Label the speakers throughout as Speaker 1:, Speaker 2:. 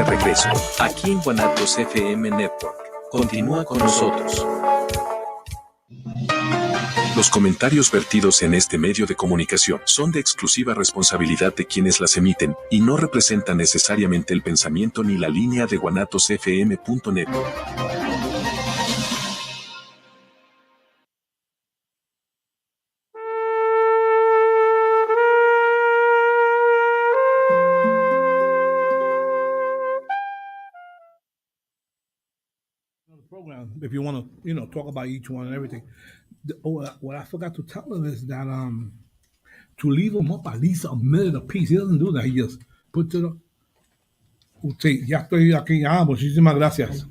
Speaker 1: de regreso, aquí en Guanatos FM Network. Continúa con nosotros. Los comentarios vertidos en este medio de comunicación son de exclusiva responsabilidad de quienes las emiten y no representan necesariamente el pensamiento ni la línea de guanatosfm.net.
Speaker 2: Program, if you want to, talk about each one and everything. What I forgot to tell him is that to leave them up at least a minute apiece. He doesn't do that. He just puts it up. Sí, ya estoy aquí. Muchísimas gracias.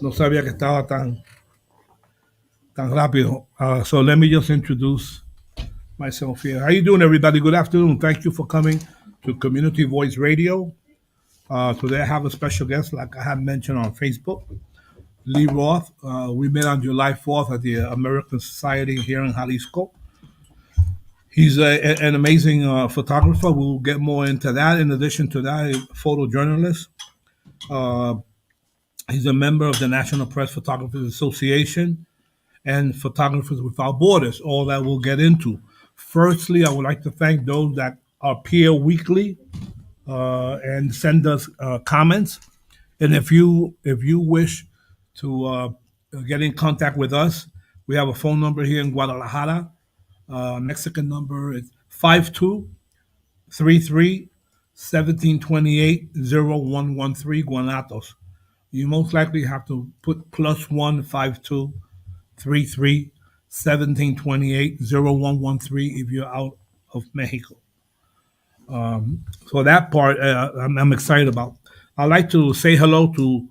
Speaker 2: No sabía que estaba tan rápido. So let me just introduce myself here. How you doing, everybody? Good afternoon. Thank you for coming to Community Voice Radio. Today I have a special guest, like I had mentioned on Facebook, Lee Roth. We met on July 4th at the American Society here in Jalisco. He's an amazing photographer. We'll get more into that. In addition to that, a photojournalist. He's a member of the National Press Photographers Association and Photographers Without Borders, all that we'll get into. Firstly, I would like to thank those that appear weekly and send us comments. And if you wish to get in contact with us, we have a phone number here in Guadalajara. Mexican number is 5233-1728-0113 Guanatos. You most likely have to put +1 5233-1728-0113 if you're out of Mexico. So that part I'm excited about. I'd like to say hello to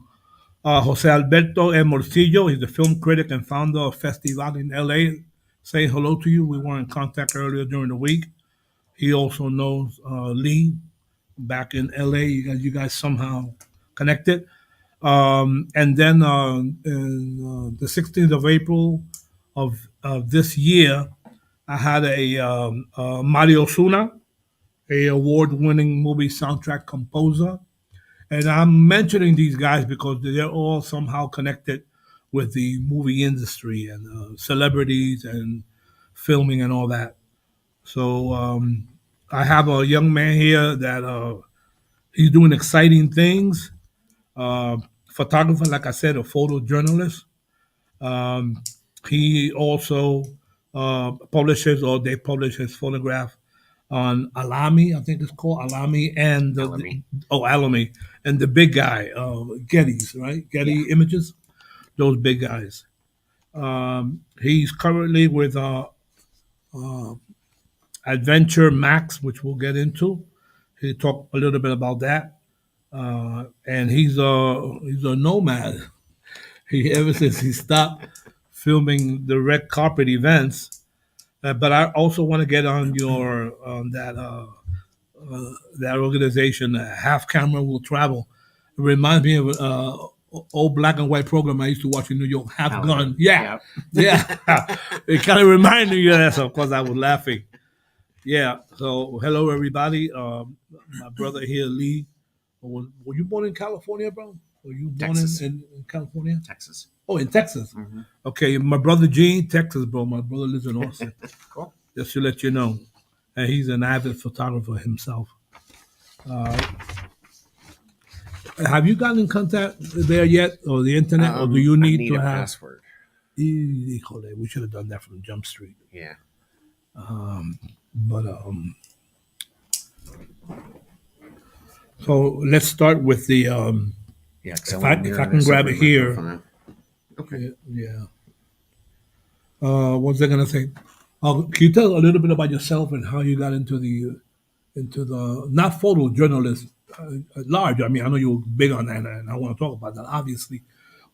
Speaker 2: Jose Alberto M. Morcillo. He's the film critic and founder of Festival in LA. Say hello to you. We were in contact earlier during the week. He also knows Lee back in LA. You guys somehow connected. And then the 16th of April of this year, I had a Mario Osuna, a award-winning movie soundtrack composer. And I'm mentioning these guys because they're all somehow connected with the movie industry and celebrities and filming and all that. So I have a young man here that he's doing exciting things. Photographer, like I said, a photojournalist. He also publishes, or they publish his photograph on Alamy, I think it's called Alamy, and Alamy, and the big guy, Getty's, right? Getty Images, those big guys. He's currently with Adventure Max, which we'll get into. He'll talk a little bit about that. And he's a nomad. Ever since he stopped filming the red carpet events. But I also want to get on that organization, Half Camera Will Travel. It reminds me of old black and white program I used to watch in New York, Half Gun. Yeah. It kind of reminded me of that, so of course I was laughing. Yeah, so hello everybody. My brother here, Lee. Were you born in California, bro? Were you born in California?
Speaker 3: Texas.
Speaker 2: Oh, in Texas. Mm-hmm. Okay, my brother Gene, Texas, bro. My brother lives in Austin.
Speaker 3: Cool.
Speaker 2: Just to let you know. And he's an avid photographer himself. Have you gotten in contact there yet, or the internet, or do you need to have a
Speaker 3: password?
Speaker 2: We should have done that from Jump Street.
Speaker 3: Yeah.
Speaker 2: So let's start with the if I can grab it here.
Speaker 3: Okay.
Speaker 2: Yeah. What was I gonna say? Can you tell a little bit about yourself and how you got into the not photojournalist at large? I mean, I know you're big on that, and I want to talk about that, obviously.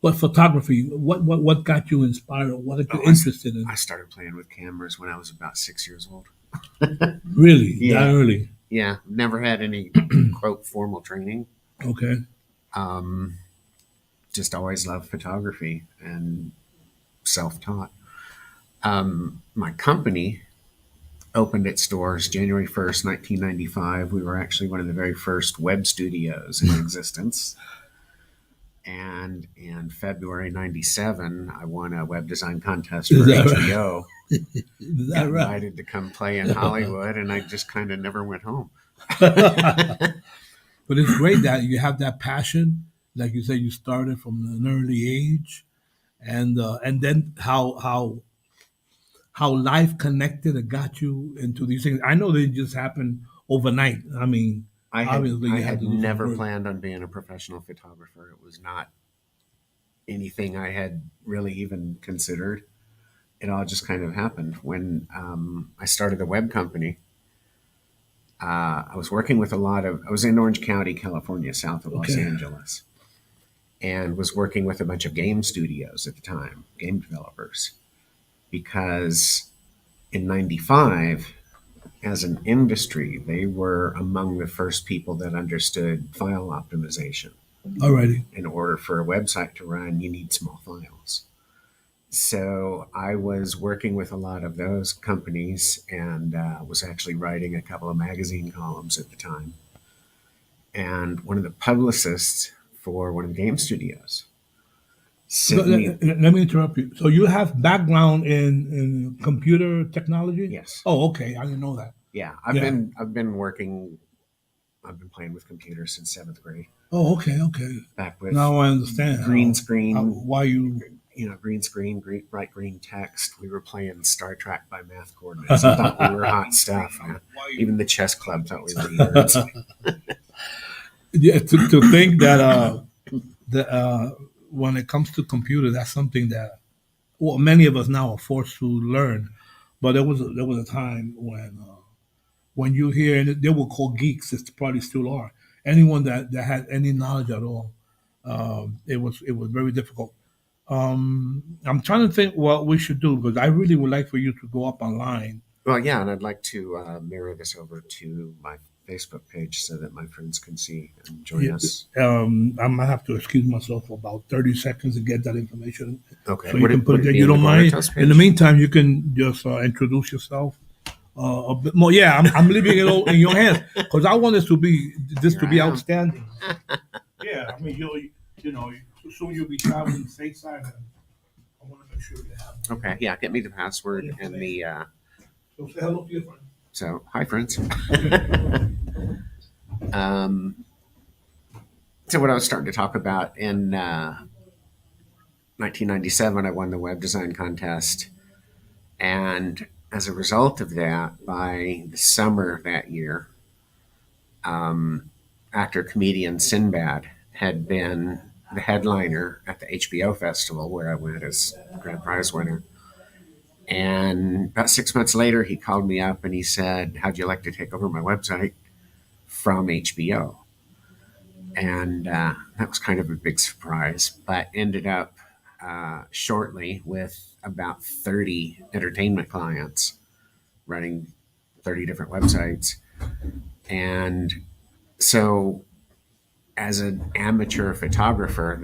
Speaker 2: But photography, what got you inspired? What got you interested in?
Speaker 3: I started playing with cameras when I was about 6 years old.
Speaker 2: Really?
Speaker 3: Yeah.
Speaker 2: That early?
Speaker 3: Yeah. Never had any quote formal training.
Speaker 2: Okay.
Speaker 3: Just always loved photography and self-taught. My company opened its doors January 1st, 1995. We were actually one of the very first web studios in existence. And in February 97, I won a web design contest for
Speaker 2: Is that right?
Speaker 3: HBO.
Speaker 2: Is
Speaker 3: Got
Speaker 2: that right?
Speaker 3: invited to come play in Hollywood, and I just kind of never went home.
Speaker 2: But it's great that you have that passion, like you said, you started from an early age, and then how life connected and got you into these things. I know they just happened overnight. I mean, obviously
Speaker 3: I
Speaker 2: you
Speaker 3: had
Speaker 2: to do some
Speaker 3: never
Speaker 2: work.
Speaker 3: planned on being a professional photographer. It was not anything I had really even considered. It all just kind of happened when I started the web company. I was working with I was in Orange County, California, south of Los
Speaker 2: Okay.
Speaker 3: Angeles, and was working with a bunch of game studios at the time, game developers, because in 95, as an industry, they were among the first people that understood file optimization.
Speaker 2: Alrighty.
Speaker 3: In order for a website to run, you need small files. So I was working with a lot of those companies and was actually writing a couple of magazine columns at the time. And one of the publicists for one of the game studios sent me.
Speaker 2: Let me interrupt you. So you have background in computer technology?
Speaker 3: Yes.
Speaker 2: Oh, okay. I didn't know that.
Speaker 3: Yeah, I've been playing with computers since 7th grade.
Speaker 2: Oh, okay, okay.
Speaker 3: Back with
Speaker 2: Now I understand
Speaker 3: green screen.
Speaker 2: Why you?
Speaker 3: Green screen, bright green text. We were playing Star Trek by math coordinates. I thought we were hot stuff. Even the chess club thought we were nerds.
Speaker 2: Yeah, to think that when it comes to computer, that's something that many of us now are forced to learn. But there was a time when you hear, and they were called geeks. It probably still are. Anyone that had any knowledge at all, it was very difficult. I'm trying to think what we should do because I really would like for you to go up online.
Speaker 3: Well, yeah, and I'd like to mirror this over to my Facebook page so that my friends can see and join us.
Speaker 2: I might have to excuse myself for about 30 seconds to get that information.
Speaker 3: Okay.
Speaker 2: So you can put it there. You don't mind? In the meantime, you can just introduce yourself a bit more. Yeah, I'm leaving it all in your hands because I want this to be outstanding. Yeah, I mean, you know, soon you'll be traveling stateside. And I want to make sure you have.
Speaker 3: Okay, yeah, get me the password and the.
Speaker 2: So say hello to your friend.
Speaker 3: So, hi, friends. So what I was starting to talk about in 1997, I won the web design contest. And as a result of that, by the summer of that year, actor comedian Sinbad had been the headliner at the HBO festival where I went as grand prize winner. And about 6 months later, he called me up and he said, how'd you like to take over my website from HBO? And that was kind of a big surprise, but ended up shortly with about 30 entertainment clients running 30 different websites. And so as an amateur photographer,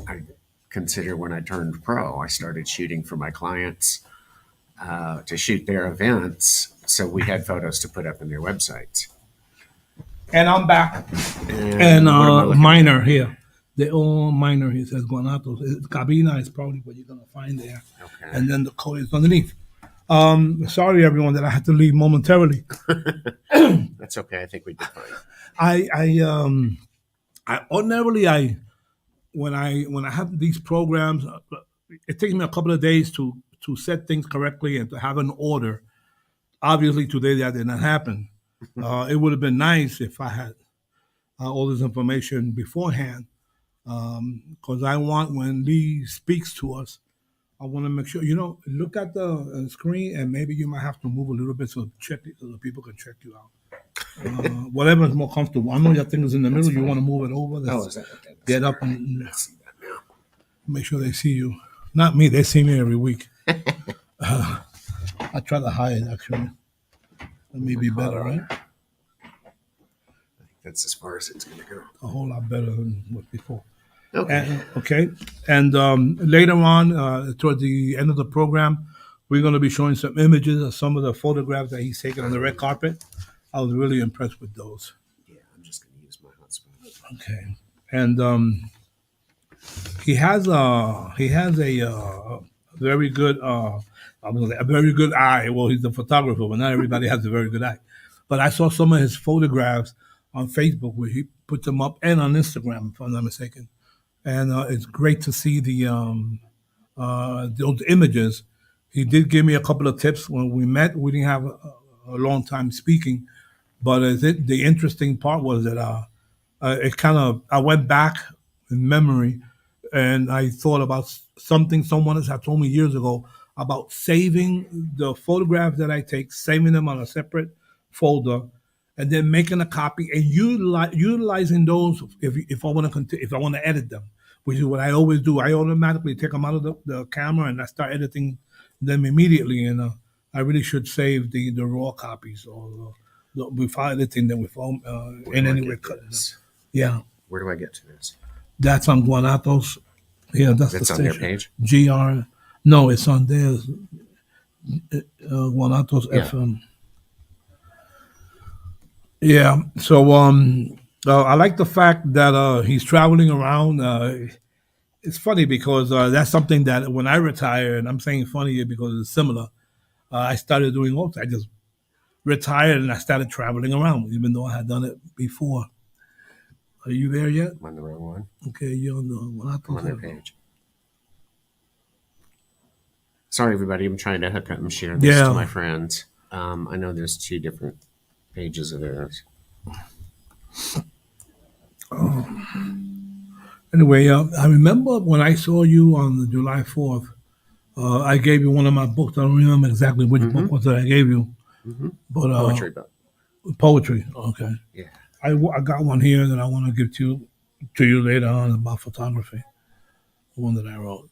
Speaker 3: I consider when I turned pro, I started shooting for my clients to shoot their events. So we had photos to put up in their websites.
Speaker 2: And I'm back. And minor here. The old minor here says Guanatos. Cabina is probably what you're going to find there.
Speaker 3: Okay.
Speaker 2: And then the code is underneath. Sorry, everyone, that I had to leave momentarily.
Speaker 3: That's okay. I think we did fine.
Speaker 2: I ordinarily, when I have these programs, it takes me a couple of days to set things correctly and to have an order. Obviously, today that did not happen. It would have been nice if I had all this information beforehand, because I want when Lee speaks to us, I want to make sure, look at the screen and maybe you might have to move a little bit so the people can check you out. Whatever is more comfortable. I know your thing is in the middle. You want to move it over. Get up and make sure they see you. Not me. They see me every week. I try to hide, actually. That may be better, right?
Speaker 3: I think that's as far as it's going to go.
Speaker 2: A whole lot better than what before.
Speaker 3: Okay.
Speaker 2: And later on, toward the end of the program, we're going to be showing some images of some of the photographs that he's taken on the red carpet. I was really impressed with those.
Speaker 3: Yeah, I'm just going to use my hotspot.
Speaker 2: Okay, and he has a very good a very good eye. Well, he's a photographer, but not everybody has a very good eye. But I saw some of his photographs on Facebook where he put them up, and on Instagram, if I'm not mistaken. And it's great to see those images. He did give me a couple of tips when we met. We didn't have a long time speaking, but the interesting part was that it kind of I went back in memory, and I thought about something someone else had told me years ago about saving the photographs that I take, saving them on a separate folder, and then making a copy and utilizing those if I want to if I want to edit them, which is what I always do. I automatically take them out of the camera and I start editing them immediately, and I really should save the raw copies or before editing them with in any way. Yeah,
Speaker 3: Where do I get to this?
Speaker 2: that's on Guanatos. Yeah, that's
Speaker 3: It's
Speaker 2: the
Speaker 3: on their
Speaker 2: station.
Speaker 3: page?
Speaker 2: GR. No, it's on theirs. Guanatos
Speaker 3: Yeah.
Speaker 2: FM. Yeah. So I like the fact that he's traveling around. It's funny because that's something that when I retire, and I'm saying funny because it's similar. I started doing also. I just retired and I started traveling around, even though I had done it before. Are you there yet?
Speaker 3: I'm on the wrong one.
Speaker 2: Okay, you're on the
Speaker 3: I'm on their
Speaker 2: Guanatos.
Speaker 3: page. Sorry, everybody. I'm trying to hook up and share this to my friends. I know there's 2 different pages of theirs.
Speaker 2: Anyway, I remember when I saw you on July 4th, I gave you one of my books. I don't remember exactly which book was that I gave you, but
Speaker 3: Poetry book.
Speaker 2: poetry. Okay,
Speaker 3: Yeah.
Speaker 2: I got one here that I want to give to you later on about photography. The one that I wrote.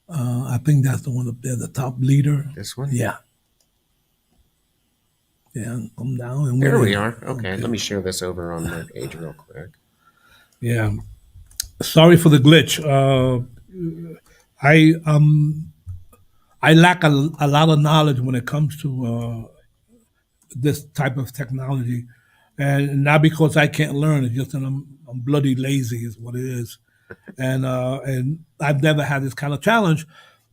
Speaker 2: I think that's the one up there, the top leader.
Speaker 3: This one?
Speaker 2: Yeah. Yeah, come down and
Speaker 3: There
Speaker 2: we're
Speaker 3: we
Speaker 2: in.
Speaker 3: are. Okay, let me share this over on their page real quick.
Speaker 2: Yeah. Sorry for the glitch. I lack a lot of knowledge when it comes to this type of technology, and not because I can't learn. It's just that I'm bloody lazy, is what it is, and I've never had this kind of challenge.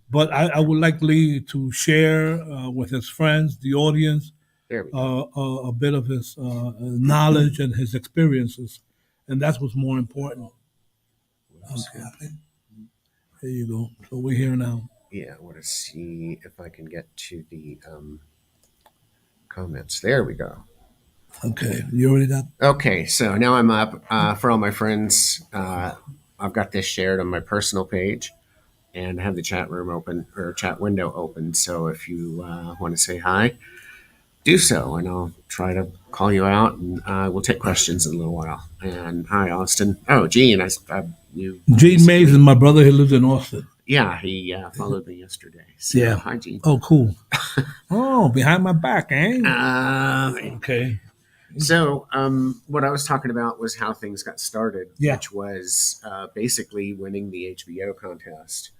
Speaker 2: But I would like Lee to share with his friends, the audience,
Speaker 3: There we go.
Speaker 2: a bit of his knowledge and his experiences, and that's what's more important. Okay, there you go. So we're here now.
Speaker 3: Yeah, I want to see if I can get to the comments. There we go.
Speaker 2: Okay, you already got.
Speaker 3: Okay, so now I'm up. For all my friends, I've got this shared on my personal page and have the chat room open or chat window open. So if you want to say hi, do so, and I'll try to call you out, and we'll take questions in a little while. And hi, Austin. Oh, Gene, you.
Speaker 2: Gene Mays is my brother. He lives in Austin.
Speaker 3: Yeah, he followed me yesterday. So,
Speaker 2: Yeah.
Speaker 3: Hi, Gene.
Speaker 2: Oh, cool. Oh, behind my back, eh? Okay.
Speaker 3: So, what I was talking about was how things got started,
Speaker 2: Yeah.
Speaker 3: which was basically winning the HBO contest.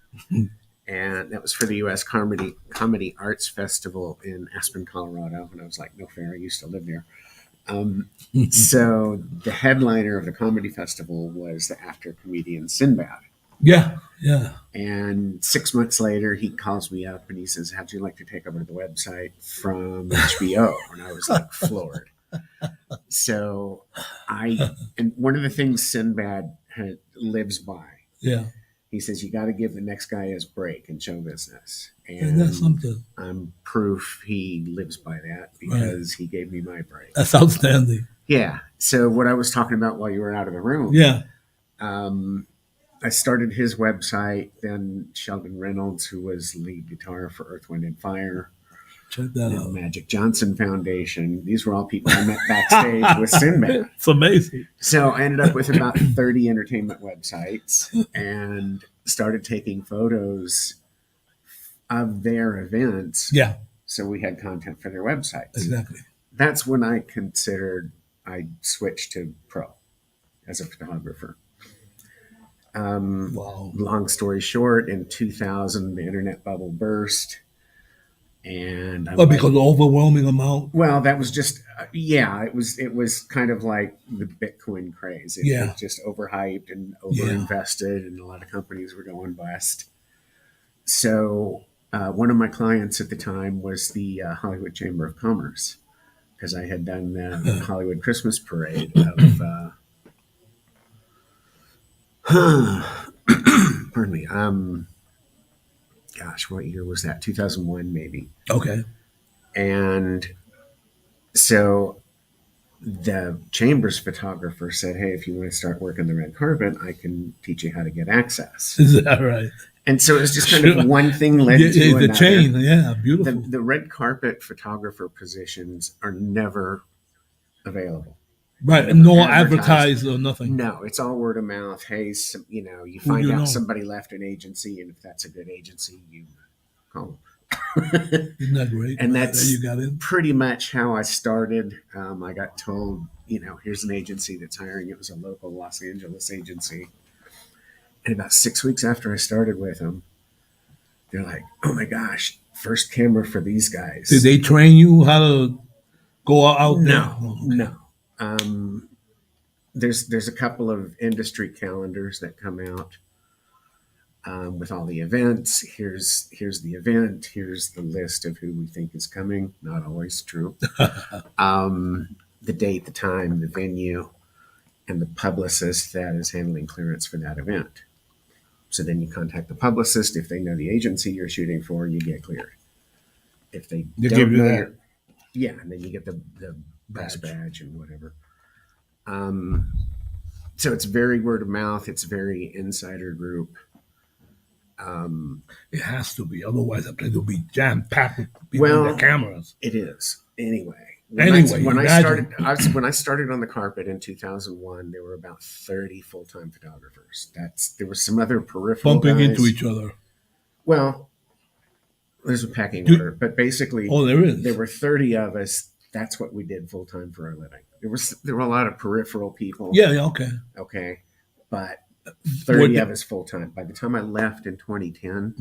Speaker 3: And that was for the U.S. Comedy Arts Festival in Aspen, Colorado. And I was like, no fair, I used to live there. So the headliner of the comedy festival was the actor comedian Sinbad.
Speaker 2: Yeah, yeah.
Speaker 3: And 6 months later, he calls me up and he says, how'd you like to take over the website from HBO? And I was like floored. So and one of the things Sinbad lives by,
Speaker 2: Yeah.
Speaker 3: he says, you got to give the next guy his break in show business.
Speaker 2: And that's something.
Speaker 3: I'm proof he lives by that because he gave me my break.
Speaker 2: That's outstanding.
Speaker 3: Yeah. So what I was talking about while you were out of the room.
Speaker 2: Yeah.
Speaker 3: I started his website. Then Sheldon Reynolds, who was lead guitar for Earth, Wind, and Fire,
Speaker 2: Check that
Speaker 3: the
Speaker 2: out.
Speaker 3: Magic Johnson Foundation. These were all people I met backstage with Sinbad.
Speaker 2: It's amazing.
Speaker 3: So I ended up with about 30 entertainment websites and started taking photos of their events.
Speaker 2: Yeah,
Speaker 3: So we had content for their websites.
Speaker 2: exactly.
Speaker 3: That's when I switched to pro as a photographer.
Speaker 2: Wow.
Speaker 3: Long story short, in 2000, the internet bubble burst. And I'm
Speaker 2: Well, because the overwhelming amount.
Speaker 3: well, that was just yeah. It was kind of like the Bitcoin craze.
Speaker 2: Yeah.
Speaker 3: It just overhyped and overinvested, and a lot of companies were going bust. So one of my clients at the time was the Hollywood Chamber of Commerce, because I had done the Hollywood Christmas parade of. Pardon me. Gosh, what year was that? 2001, maybe.
Speaker 2: Okay.
Speaker 3: And so the Chamber's photographer said, "Hey, if you want to start working the red carpet, I can teach you how to get access."
Speaker 2: Is that right?
Speaker 3: And so it was just kind of one thing led to
Speaker 2: the
Speaker 3: another.
Speaker 2: chain, yeah, beautiful.
Speaker 3: The red carpet photographer positions are never available.
Speaker 2: Right,
Speaker 3: Never
Speaker 2: no
Speaker 3: advertised.
Speaker 2: advertised or nothing.
Speaker 3: No, it's all word of mouth. Hey, you find out somebody left an agency, and if that's a good agency, you call them.
Speaker 2: Isn't that great?
Speaker 3: And that's
Speaker 2: there you got in.
Speaker 3: pretty much how I started. I got told, here's an agency that's hiring. It was a local Los Angeles agency. And about 6 weeks after I started with them, they're like, "Oh my gosh, first camera for these guys."
Speaker 2: Did they train you how to go out there?
Speaker 3: No. There's a couple of industry calendars that come out with all the events. Here's the event. Here's the list of who we think is coming. Not always true. The date, the time, the venue, and the publicist that is handling clearance for that event. So then you contact the publicist. If they know the agency you're shooting for, you get cleared. If they
Speaker 2: They
Speaker 3: don't
Speaker 2: give you
Speaker 3: know
Speaker 2: that.
Speaker 3: yeah, and then you get the press badge and whatever. So it's very word of mouth. It's very insider group.
Speaker 2: It has to be, otherwise the place will be jam packed with people with their cameras.
Speaker 3: It is anyway.
Speaker 2: When
Speaker 3: I started on the carpet in 2001, there were about 30 full-time photographers. There were some other peripheral
Speaker 2: bumping
Speaker 3: guys.
Speaker 2: into each other.
Speaker 3: Well, there's a pecking order, but basically,
Speaker 2: there is.
Speaker 3: There were 30 of us. That's what we did full-time for a living. There were a lot of peripheral people.
Speaker 2: Yeah, okay.
Speaker 3: But 30 of us full-time. By the time I left in 2010,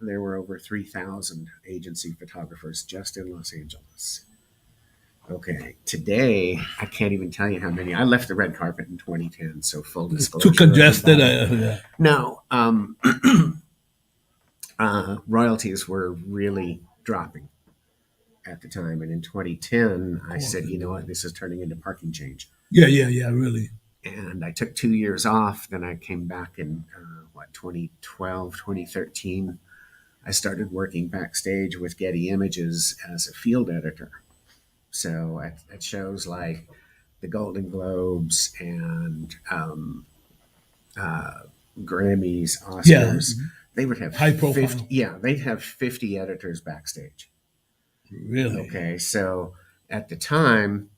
Speaker 3: there were over 3,000 agency photographers just in Los Angeles. Okay, today I can't even tell you how many. I left the red carpet in 2010, so full disclosure.
Speaker 2: Too congested.
Speaker 3: No, royalties were really dropping at the time, and in 2010, I said, "You know what? This is turning into parking change."
Speaker 2: Yeah, really.
Speaker 3: And I took 2 years off. Then I came back in 2012, 2013. I started working backstage with Getty Images as a field editor. So at shows like the Golden Globes and Grammys, Oscars, they would have
Speaker 2: high profile.
Speaker 3: 50, they'd have 50 editors backstage.
Speaker 2: Really?
Speaker 3: Okay, so at the time,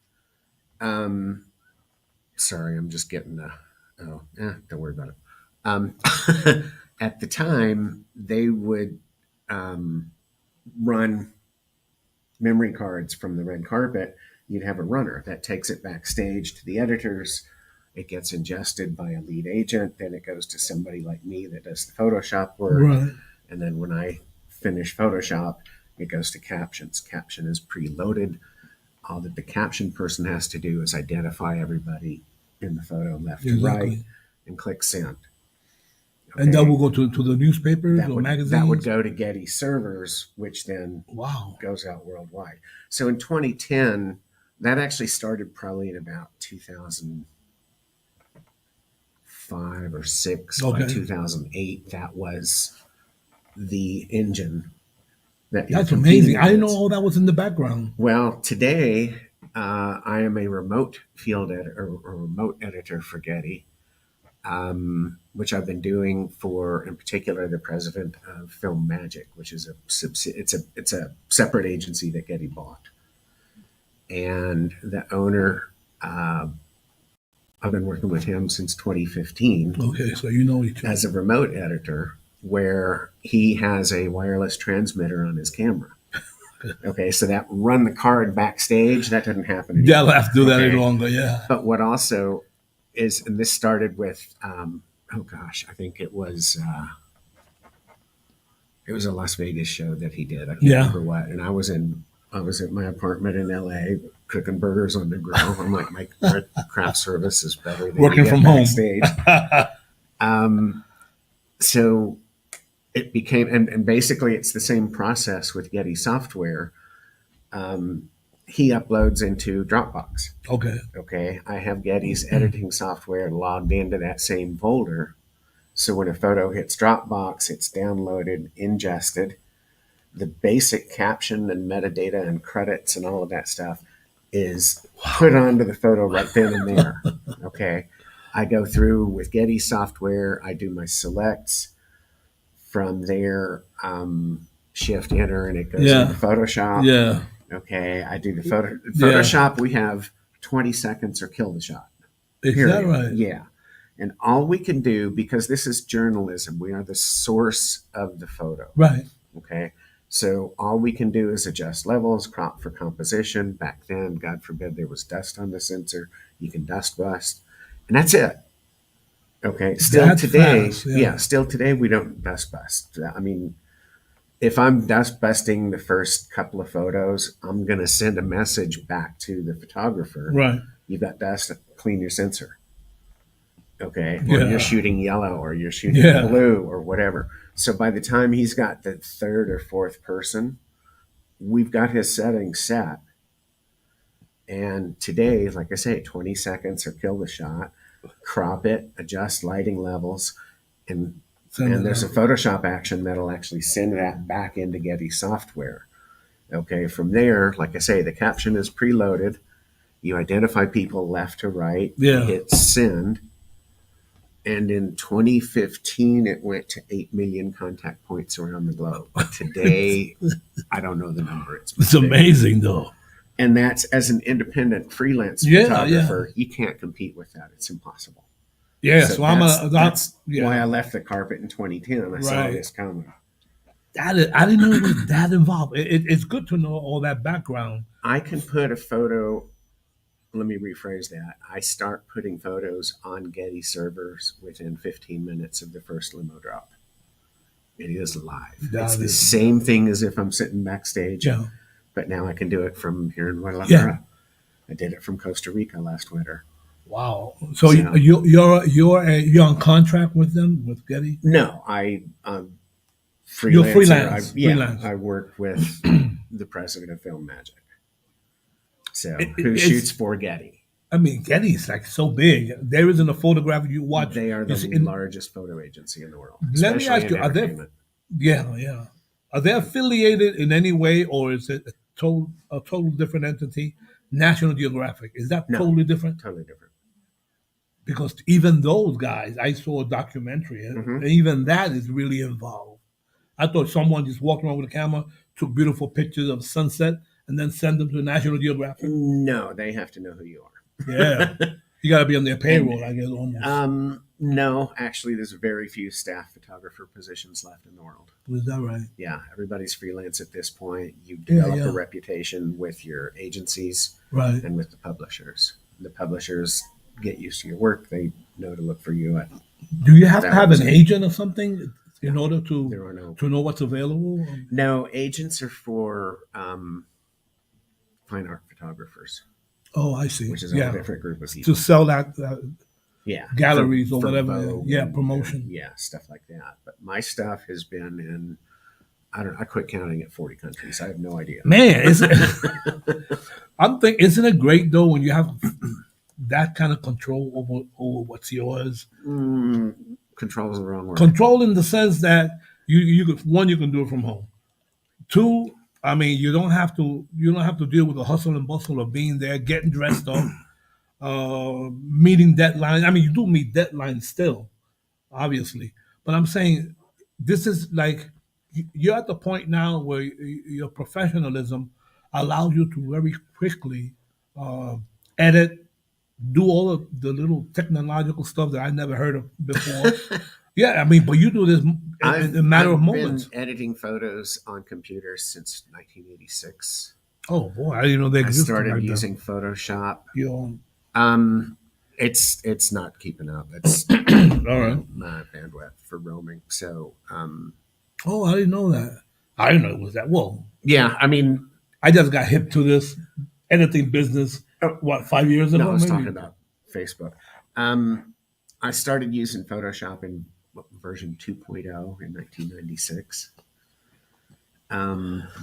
Speaker 3: sorry, I'm just getting don't worry about it. At the time, they would run memory cards from the red carpet. You'd have a runner that takes it backstage to the editors. It gets ingested by a lead agent. Then it goes to somebody like me that does the Photoshop work.
Speaker 2: Right.
Speaker 3: And then when I finish Photoshop, it goes to captions. Caption is preloaded. All that the caption person has to do is identify everybody in the photo left to right and click send. Okay.
Speaker 2: And that will go to the newspapers or magazines?
Speaker 3: That would go to Getty servers, which then goes out worldwide. So in 2010, that actually started probably in about 2005 or 6. By 2008, that was the engine.
Speaker 2: That's amazing. I didn't know all that was in the background.
Speaker 3: Well, today, I am a remote field editor or remote editor for Getty. Which I've been doing for, in particular, the president of Film Magic, which is it's a separate agency that Getty bought, and the owner. I've been working with him since 2015.
Speaker 2: Okay, so you know each other
Speaker 3: as a remote editor, where he has a wireless transmitter on his camera. Okay, so that run the card backstage, that doesn't happen anymore.
Speaker 2: Yeah, I'll have to do that any longer. Yeah,
Speaker 3: but what also is, and this started with, I think it was It was a Las Vegas show that he did. I can't
Speaker 2: Yeah.
Speaker 3: remember what. And I was at my apartment in LA cooking burgers on the grill. I'm like, my craft service is better than
Speaker 2: Working
Speaker 3: you get
Speaker 2: from home.
Speaker 3: backstage. So it became, and basically it's the same process with Getty software. He uploads into Dropbox.
Speaker 2: Okay.
Speaker 3: Okay. I have Getty's editing software logged into that same folder. So when a photo hits Dropbox, it's downloaded, ingested. The basic caption and metadata and credits and all of that stuff is put onto the photo right then and there. Okay. I go through with Getty software. I do my selects. From there, shift enter and it goes into Photoshop.
Speaker 2: Yeah.
Speaker 3: Okay. I do the Photoshop. We have 20 seconds or kill the shot.
Speaker 2: Is that right?
Speaker 3: Yeah. And all we can do, because this is journalism, we are the source of the photo.
Speaker 2: Right.
Speaker 3: Okay. So all we can do is adjust levels, crop for composition. Back then, God forbid, there was dust on the sensor. You can dust bust. And that's it. Okay. Still
Speaker 2: That's
Speaker 3: today,
Speaker 2: fast,
Speaker 3: still today, we don't dust bust. I mean, if I'm dust busting the first couple of photos, I'm going to send a message back to the photographer.
Speaker 2: Right.
Speaker 3: You've got dust, clean your sensor. Okay. Or you're shooting yellow or you're shooting blue or whatever. So by the time he's got the third or fourth person, we've got his settings set. And today, like I say, 20 seconds or kill the shot, crop it, adjust lighting levels, and there's a Photoshop action that'll actually send that back into Getty software. Okay, from there, like I say, the caption is preloaded. You identify people left to right.
Speaker 2: Yeah.
Speaker 3: You hit send. And in 2015, it went to 8 million contact points around the globe. But today, I don't know the number.
Speaker 2: It's amazing, though.
Speaker 3: And that's as an independent freelance photographer, you can't compete with that. It's impossible.
Speaker 2: Yeah,
Speaker 3: so that's why I left the carpet in 2010. I saw this coming.
Speaker 2: I didn't know it was that involved. It's good to know all that background.
Speaker 3: I can put a photo. Let me rephrase that. I start putting photos on Getty servers within 15 minutes of the first limo drop. It is live. It's the same thing as if I'm sitting backstage.
Speaker 2: Yeah.
Speaker 3: But now I can do it from here in Guadalajara. I did it from Costa Rica last winter.
Speaker 2: Wow. So you're on contract with them, with Getty?
Speaker 3: No, freelancer.
Speaker 2: You're freelance. Freelance.
Speaker 3: I work with the president of Film Magic. So who shoots for Getty?
Speaker 2: I mean, Getty's like so big. There isn't a photograph you watch.
Speaker 3: They are the largest photo agency in the world.
Speaker 2: Let me ask you, are they affiliated in any way, or is it a total different entity? National Geographic, is that totally different?
Speaker 3: Totally different.
Speaker 2: Because even those guys, I saw a documentary, and even that is really involved. I thought someone just walked around with a camera, took beautiful pictures of sunset, and then send them to National Geographic.
Speaker 3: No, they have to know who you are.
Speaker 2: Yeah. You got to be on their payroll, I guess, almost.
Speaker 3: No, actually, there's very few staff photographer positions left in the world.
Speaker 2: Is that right?
Speaker 3: Yeah, everybody's freelance at this point. You develop a reputation with your agencies and with the publishers. The publishers get used to your work. They know to look for you.
Speaker 2: Do you have to have an agent or something in order to know what's available?
Speaker 3: No, agents are for fine art photographers.
Speaker 2: Oh, I see.
Speaker 3: Which is a different group of people.
Speaker 2: To sell that galleries or whatever.
Speaker 3: Vogue
Speaker 2: promotion.
Speaker 3: Stuff like that. But my stuff has been in, I quit counting at 40 countries. I have no idea.
Speaker 2: Man, isn't it great though when you have that kind of control over what's yours?
Speaker 3: Control is the wrong word.
Speaker 2: Control in the sense that you can do it from home. Two, I mean, you don't have to deal with the hustle and bustle of being there, getting dressed up, meeting deadlines. I mean, you do meet deadlines still, obviously. But I'm saying this is like you're at the point now where your professionalism allows you to very quickly edit, do all of the little technological stuff that I never heard of before. Yeah, I mean, but you do this in a matter of moments.
Speaker 3: I've been editing photos on computers since 1986.
Speaker 2: Oh boy, I didn't know they existed.
Speaker 3: I started using Photoshop. It's not keeping up. It's
Speaker 2: all right.
Speaker 3: My bandwidth for roaming. So
Speaker 2: Oh, I didn't know that. I didn't know it was that. Well,
Speaker 3: Yeah, I mean,
Speaker 2: I just got hip to this editing business.
Speaker 3: oh,
Speaker 2: What, 5 years
Speaker 3: no, I
Speaker 2: ago?
Speaker 3: was
Speaker 2: Maybe.
Speaker 3: talking about Facebook. I started using Photoshop in version 2.0 in 1996.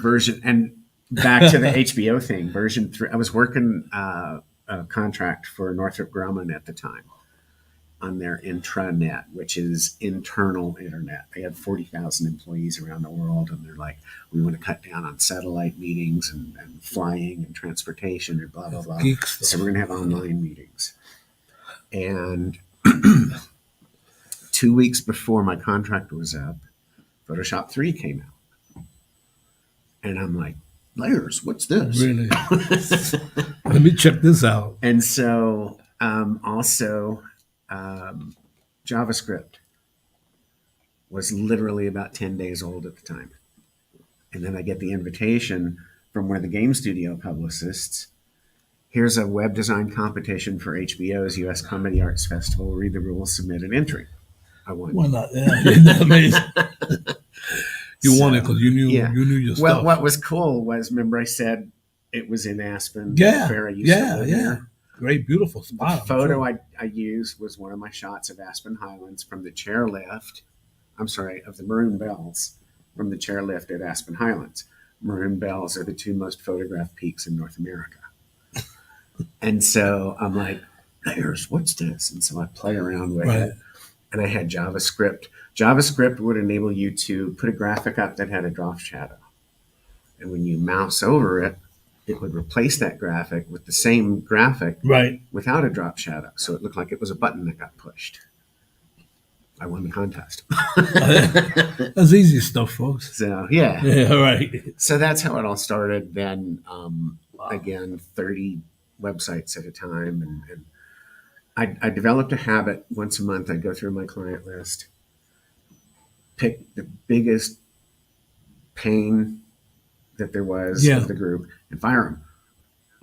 Speaker 3: Version and back to the HBO thing. Version 3. I was working a contract for Northrop Grumman at the time on their intranet, which is internal internet. They had 40,000 employees around the world, and they're like, we want to cut down on satellite meetings and flying and transportation and blah, blah, blah.
Speaker 2: Geek
Speaker 3: So
Speaker 2: stuff.
Speaker 3: we're going to have online meetings. And 2 weeks before my contract was up, Photoshop 3 came out. And I'm like, layers, what's this?
Speaker 2: Really? Let me check this out.
Speaker 3: And so also JavaScript was literally about 10 days old at the time. And then I get the invitation from one of the game studio publicists. Here's a web design competition for HBO's US Comedy Arts Festival. Read the rules, submit an entry. I won.
Speaker 2: Why not? Yeah, isn't that amazing? You won it because you knew your
Speaker 3: Well,
Speaker 2: stuff.
Speaker 3: what was cool was, remember I said it was in Aspen.
Speaker 2: Yeah,
Speaker 3: Fair I used to live there.
Speaker 2: Great, beautiful spot.
Speaker 3: The photo I used was one of my shots of Aspen Highlands from the chairlift. I'm sorry, of the Maroon Bells from the chairlift at Aspen Highlands. Maroon Bells are the two most photographed peaks in North America. And so I'm like, layers, what's this? And so I play around with it. And I had JavaScript. JavaScript would enable you to put a graphic up that had a drop shadow. And when you mouse over it, it would replace that graphic with the same graphic without a drop shadow. So it looked like it was a button that got pushed. I won the contest.
Speaker 2: That's easy stuff, folks.
Speaker 3: So, yeah.
Speaker 2: Yeah, right.
Speaker 3: So that's how it all started. Then, again, 30 websites at a time. And I developed a habit once a month. I'd go through my client list, pick the biggest pain that there was of the group, and fire them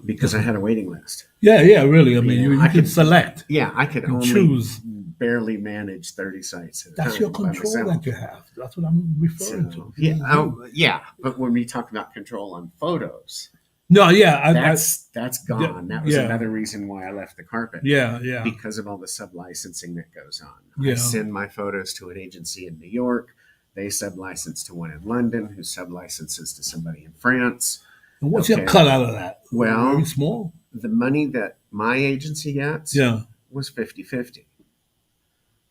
Speaker 3: because I had a waiting list.
Speaker 2: Yeah, really. I mean, you could select.
Speaker 3: Yeah, I could only
Speaker 2: choose.
Speaker 3: Barely manage 30 sites at a
Speaker 2: That's
Speaker 3: time
Speaker 2: your control that you have. That's what I'm referring to.
Speaker 3: Yeah, but when we talk about control on photos,
Speaker 2: no, yeah,
Speaker 3: that's gone. That was another reason why I left the carpet.
Speaker 2: Yeah.
Speaker 3: Because of all the sub-licensing that goes on. I send my photos to an agency in New York. They sub-license to one in London, who sub-licenses to somebody in France.
Speaker 2: And what's your cut out of that?
Speaker 3: Well,
Speaker 2: very small.
Speaker 3: The money that my agency gets was 50-50.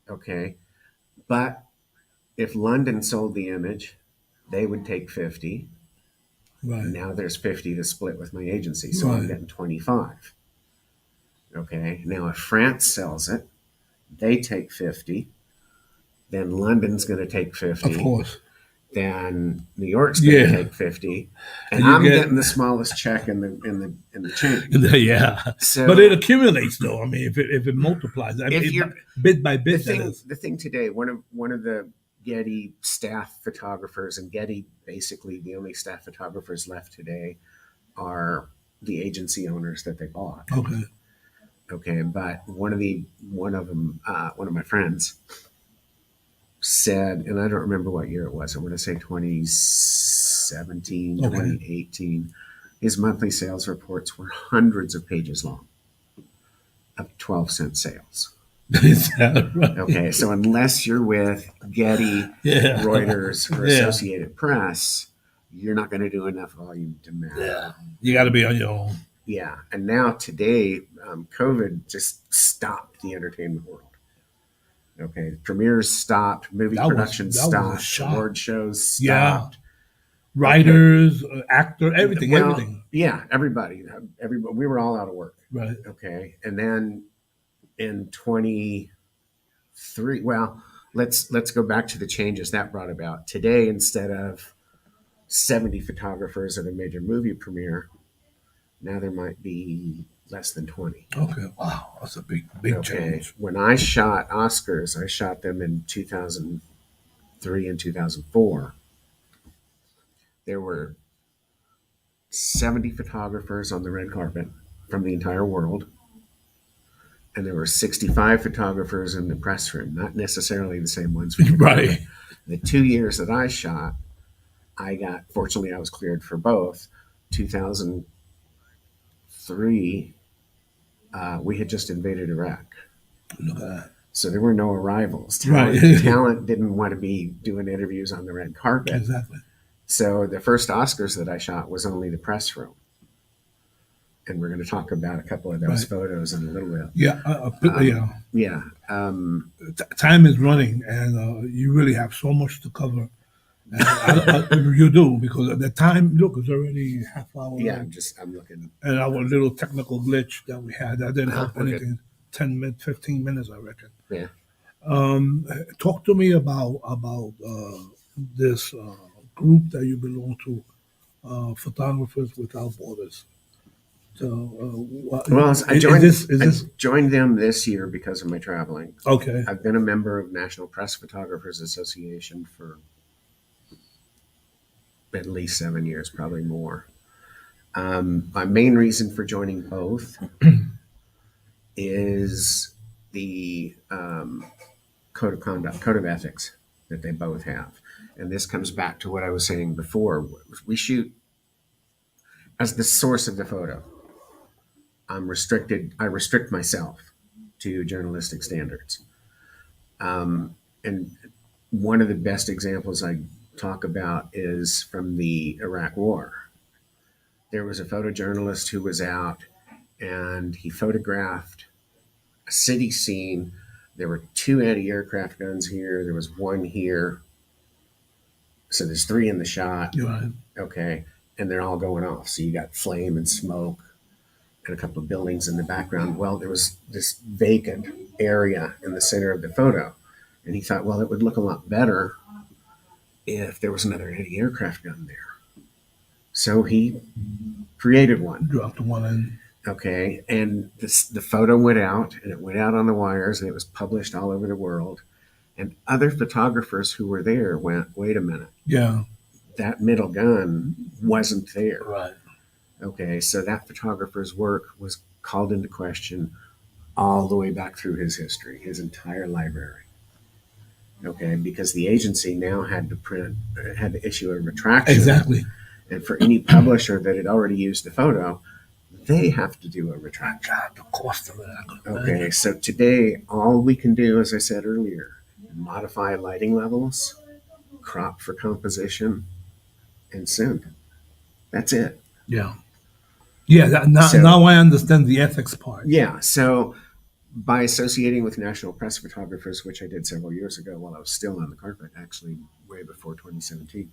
Speaker 3: Okay. But if London sold the image, they would take 50.
Speaker 2: Right.
Speaker 3: Now there's 50 to split with my agency, so I'm getting 25. Okay. Now if France sells it, they take 50. Then London's going to take 50.
Speaker 2: Of course.
Speaker 3: Then New York's going to take 50, and I'm getting the smallest check in the chain.
Speaker 2: Yeah.
Speaker 3: So,
Speaker 2: but it accumulates, though. I mean, if it multiplies, bit by bit.
Speaker 3: The thing today, one of the Getty staff photographers, and Getty basically the only staff photographers left today are the agency owners that they bought. Okay, but one of them, one of my friends said, and I don't remember what year it was, I want to say 2017, 2018, his monthly sales reports were hundreds of pages long of 12-cent sales.
Speaker 2: Is that right?
Speaker 3: Okay, so unless you're with Getty, Reuters, or Associated Press, you're not going to do enough volume to matter.
Speaker 2: Yeah, you got to be on your own.
Speaker 3: Yeah, and now today, COVID just stopped the entertainment world. Okay, premieres stopped, movie production stopped, award shows stopped.
Speaker 2: Writers, actor, everything.
Speaker 3: Yeah, everybody. We were all out of work.
Speaker 2: Right.
Speaker 3: Okay, and then in 23, well, let's go back to the changes that brought about. Today, instead of 70 photographers at a major movie premiere, now there might be less than 20.
Speaker 2: Okay, wow, that's a big change.
Speaker 3: When I shot Oscars, I shot them in 2003 and 2004. There were 70 photographers on the red carpet from the entire world, and there were 65 photographers in the press room, not necessarily the same ones from
Speaker 2: right.
Speaker 3: The 2 years that I shot, fortunately, I was cleared for both. 2003, we had just invaded Iraq.
Speaker 2: Look at that.
Speaker 3: So there were no arrivals.
Speaker 2: Right.
Speaker 3: Talent didn't want to be doing interviews on the red carpet.
Speaker 2: Exactly.
Speaker 3: So the first Oscars that I shot was only the press room. And we're going to talk about a couple of those photos in a little bit.
Speaker 2: Yeah.
Speaker 3: Yeah.
Speaker 2: Time is running, and you really have so much to cover. And you do, because the time, look, it's already half hour.
Speaker 3: Yeah, I'm looking.
Speaker 2: And our little technical glitch that we had, that didn't help
Speaker 3: Okay.
Speaker 2: anything. 10 minutes, 15 minutes, I reckon.
Speaker 3: Yeah.
Speaker 2: Talk to me about this group that you belong to, Photographers Without Borders. So,
Speaker 3: Well, I
Speaker 2: is
Speaker 3: joined,
Speaker 2: this, is this
Speaker 3: I joined them this year because of my traveling.
Speaker 2: okay?
Speaker 3: I've been a member of National Press Photographers Association for at least 7 years, probably more. My main reason for joining both is the code of conduct, code of ethics that they both have. And this comes back to what I was saying before. We shoot as the source of the photo. I restrict myself to journalistic standards. And one of the best examples I talk about is from the Iraq War. There was a photojournalist who was out and he photographed a city scene. There were 2 anti-aircraft guns here. There was 1 here. So there's 3 in the shot.
Speaker 2: Right.
Speaker 3: Okay. And they're all going off. So you got flame and smoke and a couple of buildings in the background. Well, there was this vacant area in the center of the photo. And he thought, well, it would look a lot better if there was another anti-aircraft gun there. So he created one.
Speaker 2: Dropped one in.
Speaker 3: Okay. And the photo went out, and it went out on the wires, and it was published all over the world. And other photographers who were there went, wait a minute.
Speaker 2: Yeah.
Speaker 3: That middle gun wasn't there.
Speaker 2: Right.
Speaker 3: Okay. So that photographer's work was called into question all the way back through his history, his entire library. Okay. Because the agency now had to issue a retraction.
Speaker 2: Exactly.
Speaker 3: And for any publisher that had already used the photo, they have to do a retraction.
Speaker 2: God, the cost of that.
Speaker 3: Okay, so today, all we can do, as I said earlier, modify lighting levels, crop for composition, and send. That's it.
Speaker 2: Yeah. Yeah. Now I understand the ethics part.
Speaker 3: Yeah, so by associating with National Press Photographers, which I did several years ago while I was still on the carpet, actually way before 2017,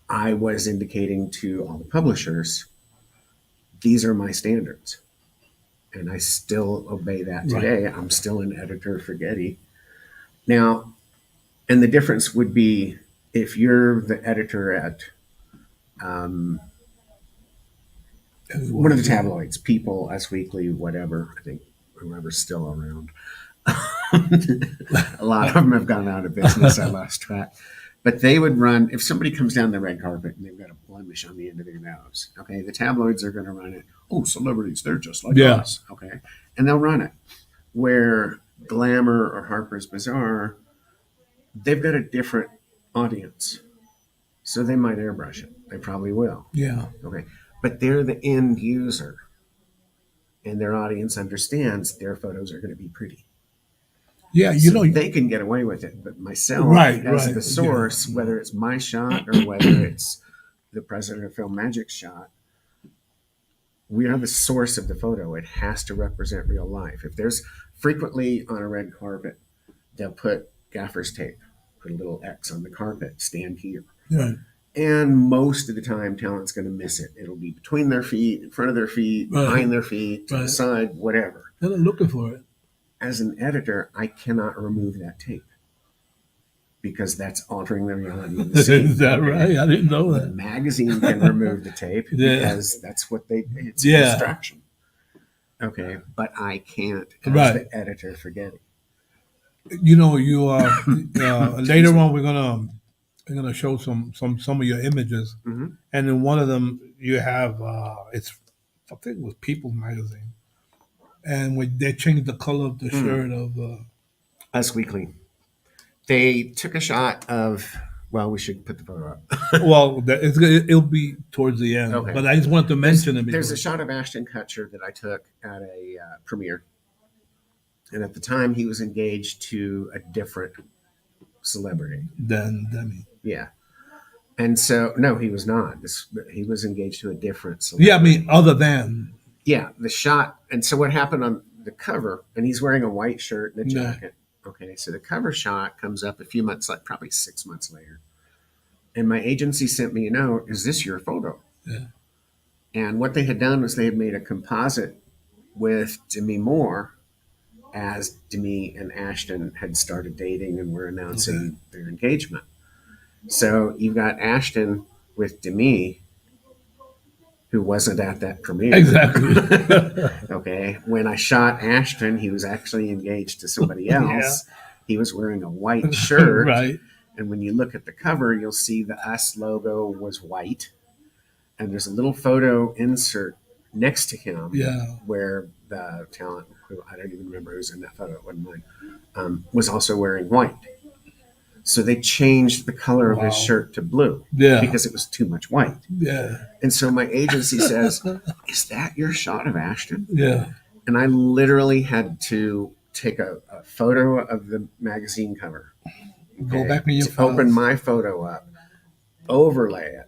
Speaker 3: I was indicating to all the publishers, these are my standards. And I still obey that today. Right. I'm still an editor for Getty. Now, and the difference would be if you're the editor at one of the tabloids, People, Us Weekly, whatever, I think whoever's still around. A lot of them have gone out of business. I lost track. But they would run, if somebody comes down the red carpet and they've got a blemish on the end of their nose, okay, the tabloids are going to run it. Oh, celebrities, they're just like us, okay? And they'll run it. Where Glamour or Harper's Bazaar, they've got a different audience. So they might airbrush it. They probably will.
Speaker 2: Yeah.
Speaker 3: Okay. But they're the end user. And their audience understands their photos are going to be pretty.
Speaker 2: Yeah,
Speaker 3: they can get away with it, but myself as the source, whether it's my shot or whether it's the president of Film Magic's shot, we are the source of the photo. It has to represent real life. If there's frequently on a red carpet, they'll put gaffer's tape, put a little X on the carpet, stand here.
Speaker 2: Right.
Speaker 3: And most of the time, talent's going to miss it. It'll be between their feet, in front of their feet, behind their feet, to the side, whatever.
Speaker 2: They're not looking for it.
Speaker 3: As an editor, I cannot remove that tape because that's altering the reality of the scene.
Speaker 2: Is that right? I didn't know that.
Speaker 3: The magazine can remove the tape because that's what it's a distraction. Okay, but I can't as the editor forget it.
Speaker 2: You are later on we're gonna show some of your images, and in one of them you have I think it was People magazine. And when they changed the color of the shirt of
Speaker 3: Us Weekly. They took a shot of. Well, we should put the photo up.
Speaker 2: Well, it'll be towards the end,
Speaker 3: Okay.
Speaker 2: but I just wanted to mention it.
Speaker 3: There's a
Speaker 2: Because,
Speaker 3: shot of Ashton Kutcher that I took at a premiere, and at the time he was engaged to a different celebrity.
Speaker 2: then
Speaker 3: Yeah, and so no, he was not. He was engaged to a different celebrity.
Speaker 2: yeah, I mean, other than
Speaker 3: Yeah, the shot. And so what happened on the cover? And he's wearing a white shirt and a
Speaker 2: Yeah.
Speaker 3: jacket. Okay, so the cover shot comes up a few months, like probably 6 months later. And my agency sent me a note, is this your photo?
Speaker 2: Yeah.
Speaker 3: And what they had done was they had made a composite with Demi Moore as Demi and Ashton had started dating and were announcing their engagement. So you've got Ashton with Demi, who wasn't at that premiere.
Speaker 2: exactly.
Speaker 3: Okay. When I shot Ashton, he was actually engaged to somebody else. He was wearing a white shirt.
Speaker 2: Right.
Speaker 3: And when you look at the cover, you'll see the US logo was white. And there's a little photo insert next to him
Speaker 2: Yeah.
Speaker 3: where the talent, who I don't even remember who's in that photo, it wasn't mine, was also wearing white. So they changed the color of his
Speaker 2: Wow.
Speaker 3: shirt to blue
Speaker 2: Yeah.
Speaker 3: because it was too much white.
Speaker 2: Yeah.
Speaker 3: And so my agency says, is that your shot of Ashton?
Speaker 2: Yeah.
Speaker 3: And I literally had to take a photo of the magazine cover.
Speaker 2: Go back in your
Speaker 3: to open
Speaker 2: files.
Speaker 3: my photo up, overlay it.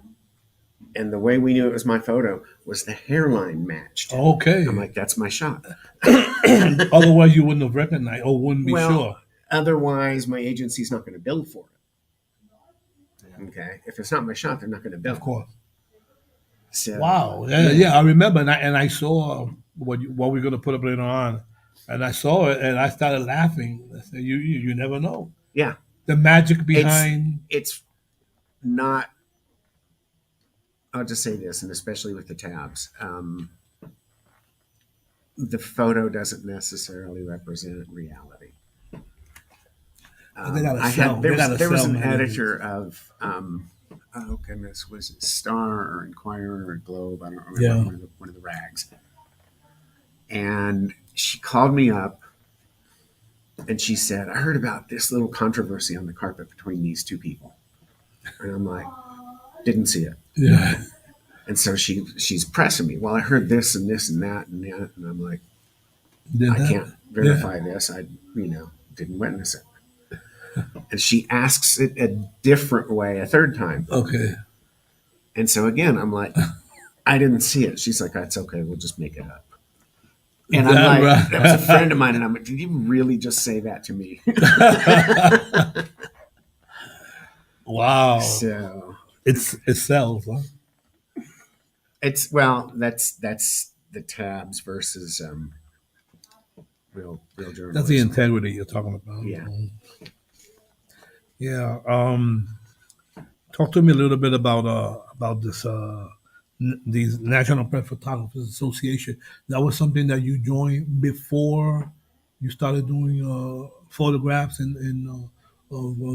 Speaker 3: And the way we knew it was my photo was the hairline matched.
Speaker 2: Okay.
Speaker 3: I'm like, that's my shot.
Speaker 2: Otherwise, you wouldn't have recognized or wouldn't be
Speaker 3: Well,
Speaker 2: sure.
Speaker 3: Otherwise, my agency's not going to bill for it. Okay. If it's not my shot, they're not going to bill.
Speaker 2: Of course.
Speaker 3: So,
Speaker 2: Wow. Yeah, I remember, and I saw what we're going to put up later on, and I saw it, and I started laughing. I said, "You never know."
Speaker 3: Yeah.
Speaker 2: The magic behind.
Speaker 3: It's not. I'll just say this, and especially with the tabs, the photo doesn't necessarily represent reality.
Speaker 2: They gotta
Speaker 3: I
Speaker 2: sell.
Speaker 3: had
Speaker 2: They
Speaker 3: there
Speaker 2: gotta
Speaker 3: was
Speaker 2: sell
Speaker 3: an
Speaker 2: magazines.
Speaker 3: editor of oh goodness, was it Star or Inquirer or Globe? I don't remember.
Speaker 2: Yeah.
Speaker 3: One of the rags. And she called me up and she said, I heard about this little controversy on the carpet between these two people. And I'm like, didn't see it.
Speaker 2: Yeah.
Speaker 3: And so she's pressing me. Well, I heard this and this and that and that. And I'm like,
Speaker 2: Did
Speaker 3: I
Speaker 2: that?
Speaker 3: can't verify this. I, didn't witness it. And she asks it a different way a third time.
Speaker 2: Okay.
Speaker 3: And so again, I'm like, I didn't see it. She's like, that's okay. We'll just make it up. And I'm like,
Speaker 2: Right.
Speaker 3: that was a friend of mine. And I'm like, did you really just say that to me?
Speaker 2: Wow.
Speaker 3: So
Speaker 2: It sells, huh?
Speaker 3: that's the tabs versus real journalism.
Speaker 2: That's the integrity you're talking about.
Speaker 3: Yeah.
Speaker 2: Yeah. Talk to me a little bit about this these National Press Photographers Association. That was something that you joined before you started doing photographs of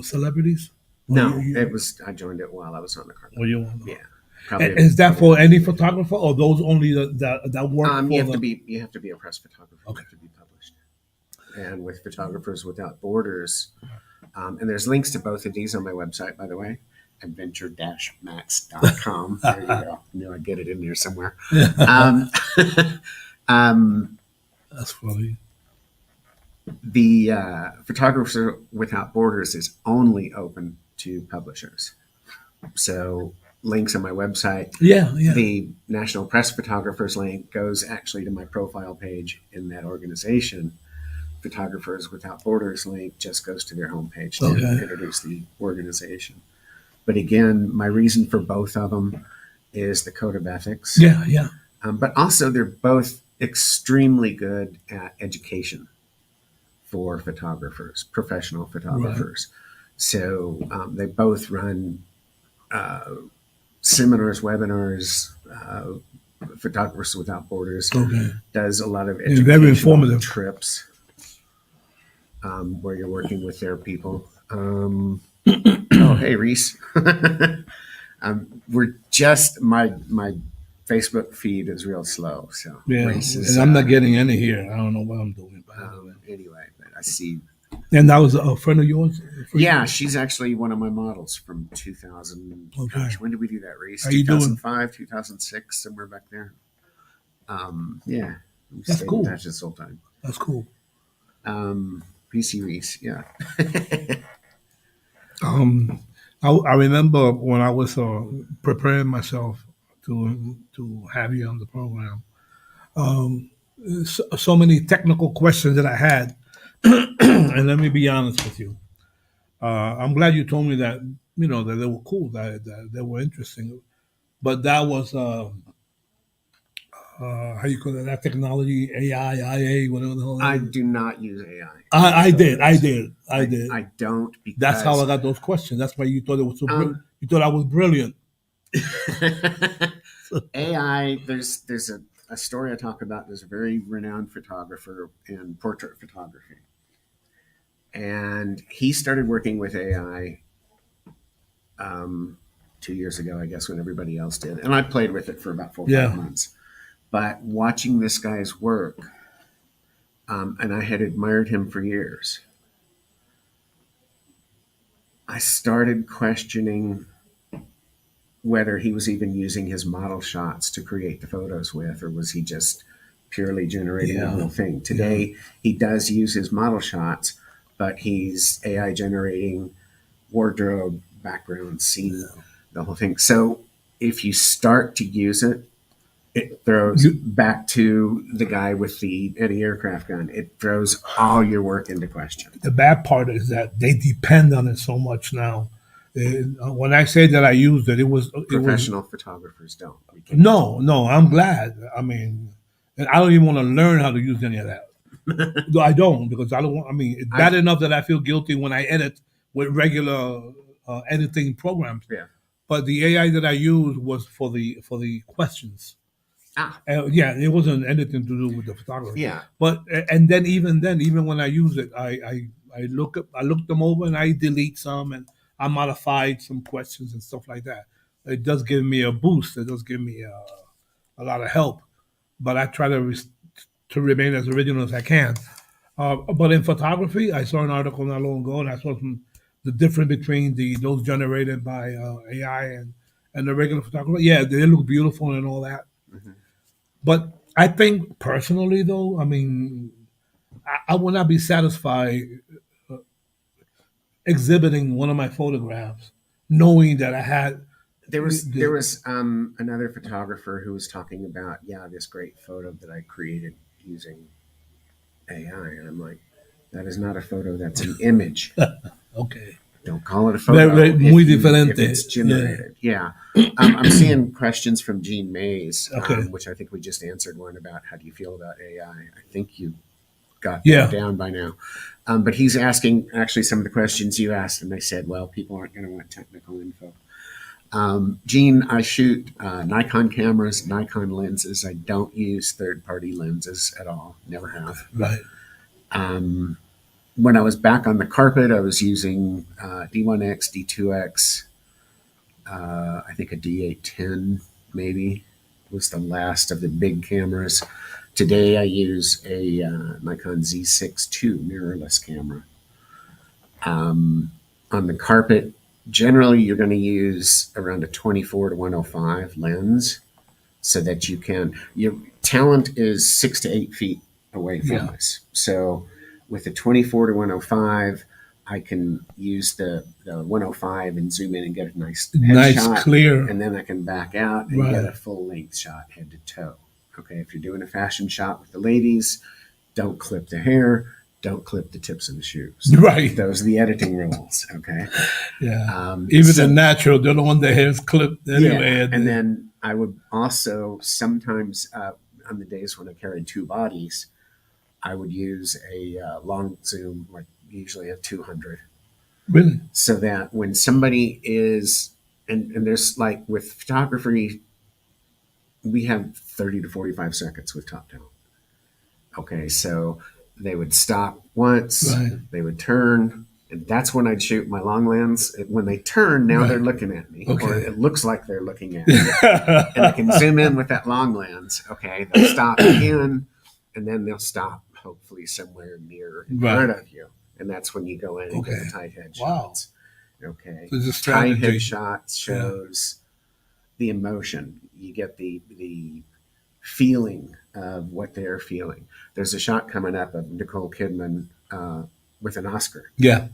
Speaker 2: celebrities. Or
Speaker 3: No,
Speaker 2: you-
Speaker 3: it was. I joined it while I was on the carpet.
Speaker 2: or you-
Speaker 3: Yeah,
Speaker 2: And is that for any photographer, or those only that work for
Speaker 3: you have
Speaker 2: the?
Speaker 3: you have to be a press photographer.
Speaker 2: Okay.
Speaker 3: You have to be published. And with Photographers Without Borders, and there's links to both of these on my website, by the way, adventure-max.com. There you go. Knew I'd get it in there somewhere.
Speaker 2: That's funny.
Speaker 3: The Photographers Without Borders is only open to publishers. So links on my website.
Speaker 2: Yeah.
Speaker 3: The National Press Photographers link goes actually to my profile page in that organization. Photographers Without Borders link just goes to their homepage to introduce the organization. But again, my reason for both of them is the code of ethics.
Speaker 2: Yeah.
Speaker 3: But also they're both extremely good at education for photographers, professional photographers. Right. So they both run seminars, webinars. Photographers Without Borders does a lot of educational
Speaker 2: very informative
Speaker 3: trips where you're working with their people. Oh, hey, Reese. We're just my Facebook feed is real slow, so
Speaker 2: yeah.
Speaker 3: Reese is,
Speaker 2: and I'm not getting any here. I don't know what I'm doing.
Speaker 3: Anyway, but I see
Speaker 2: And that was a friend of yours?
Speaker 3: Yeah, she's actually one of my models from 2000.
Speaker 2: Okay.
Speaker 3: Gosh, when did we do that race?
Speaker 2: How you doing?
Speaker 3: 2005, 2006, somewhere back there. Yeah, we
Speaker 2: That's
Speaker 3: stayed
Speaker 2: cool.
Speaker 3: in touch this whole time.
Speaker 2: That's cool.
Speaker 3: PC Reese, yeah.
Speaker 2: I remember when I was preparing myself to have you on the program. So many technical questions that I had, and let me be honest with you. I'm glad you told me that that they were cool, that they were interesting, but that was how you call it, that technology, AI, IA, whatever the hell.
Speaker 3: I do not use AI.
Speaker 2: I did.
Speaker 3: I don't, because
Speaker 2: That's how I got those questions. That's why you thought it was so. You thought I was brilliant.
Speaker 3: AI. There's a story I talk about. There's a very renowned photographer in portrait photography, and he started working with AI 2 years ago, I guess, when everybody else did. And I played with it for about 4 or 5 months. But watching this guy's work, and I had admired him for years, I started questioning whether he was even using his model shots to create the photos with, or was he just purely generating the whole thing. Today, he does use his model shots, but he's AI generating wardrobe, background, scene, the whole thing. So if you start to use it, it throws back to the guy with the anti-aircraft gun. It throws all your work into question.
Speaker 2: The bad part is that they depend on it so much now. When I say that I used it, it was
Speaker 3: Professional photographers don't.
Speaker 2: No, I'm glad. I mean, and I don't even want to learn how to use any of that. No, I don't, because I don't want. I mean, it's bad enough that I feel guilty when I edit with regular editing programs.
Speaker 3: Yeah.
Speaker 2: But the AI that I used was for the questions. Yeah, it wasn't anything to do with the photography.
Speaker 3: Yeah.
Speaker 2: But and then even when I use it, I look them over and I delete some and I modified some questions and stuff like that. It does give me a boost. It does give me a lot of help. But I try to remain as original as I can. But in photography, I saw an article not long ago, and I saw the difference between those generated by AI and the regular photography. Yeah, they look beautiful and all that.
Speaker 3: Mm-hmm.
Speaker 2: But I think personally, though, I mean, I would not be satisfied exhibiting one of my photographs, knowing that I had.
Speaker 3: There was another photographer who was talking about this great photo that I created using AI, and I'm like, that is not a photo. That's an image.
Speaker 2: Okay.
Speaker 3: Don't call it a photo.
Speaker 2: Muy diferente.
Speaker 3: If it's generated. Yeah. I'm seeing questions from Gene Mays, which I think we just answered one about how do you feel about AI. I think you got that down by now. But he's asking actually some of the questions you asked, and I said, well, people aren't going to want technical info. Gene, I shoot Nikon cameras, Nikon lenses. I don't use third-party lenses at all. Never have.
Speaker 2: Right.
Speaker 3: When I was back on the carpet, I was using D1X, D2X, I think a D810 maybe was the last of the big cameras. Today I use a Nikon Z6 II mirrorless camera. On the carpet, generally you're going to use around a 24 to 105 lens so that you can, your talent is 6 to 8 feet away from us. So with the 24 to 105, I can use the 105 and zoom in and get a nice shot,
Speaker 2: clear,
Speaker 3: and then I can back out and get a full length shot head to toe. Okay, if you're doing a fashion shot with the ladies, don't clip the hair, don't clip the tips of the shoes.
Speaker 2: Right,
Speaker 3: those are the editing rules. Okay,
Speaker 2: even the natural, they don't want the hairs clipped anyway.
Speaker 3: And then I would also sometimes on the days when I carried two bodies, I would use a long zoom, like usually a 200.
Speaker 2: Really? So
Speaker 3: that when somebody is, and there's like with photography, we have 30 to 45 seconds with top down. Okay, so they would stop once, they would turn, and that's when I'd shoot my long lens. When they turn, now they're looking at me, or it looks like they're looking at me. And I can zoom in with that long lens. Okay, they'll stop again, and then they'll stop hopefully somewhere near in front of you. and that's when you go in and get the tight head
Speaker 2: Wow.
Speaker 3: shots. Okay,
Speaker 2: So it's a
Speaker 3: tight
Speaker 2: strategy.
Speaker 3: head shots shows the emotion. You get the feeling of what they're feeling. There's a shot coming up of Nicole Kidman with an Oscar,
Speaker 2: Yeah.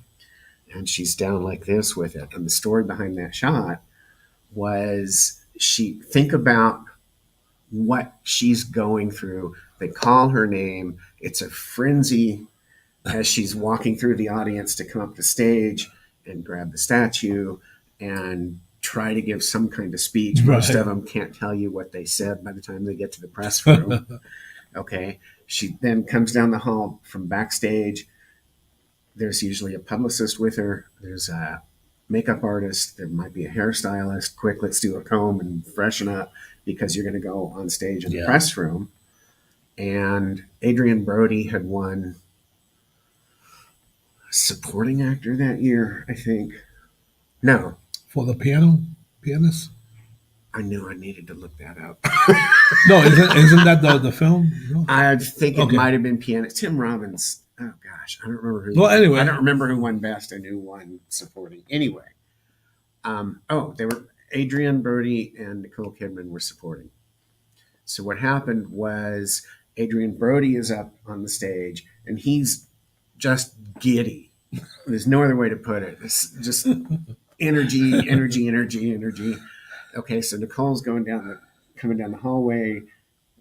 Speaker 3: and she's down like this with it. And the story behind that shot was think about what she's going through. They call her name. It's a frenzy as she's walking through the audience to come up the stage and grab the statue and try to give some kind of speech. Most of them can't tell you what they said by the time they get to the press room. Okay. She then comes down the hall from backstage. There's usually a publicist with her. There's a makeup artist. There might be a hairstylist. Quick, let's do a comb and freshen up because you're going to go on stage in the press room. And Adrian Brody had won supporting actor that year, I think. No.
Speaker 2: For the pianist?
Speaker 3: I knew I needed to look that up.
Speaker 2: No, isn't that the film? No.
Speaker 3: I think it might have been pianist. Tim Robbins. Oh gosh, I don't remember who.
Speaker 2: Well, anyway,
Speaker 3: I don't remember who won best and who won supporting. Anyway, they were Adrian Brody and Nicole Kidman were supporting. So what happened was Adrian Brody is up on the stage and he's just giddy. There's no other way to put it. It's just energy. Okay, so Nicole's coming down the hallway,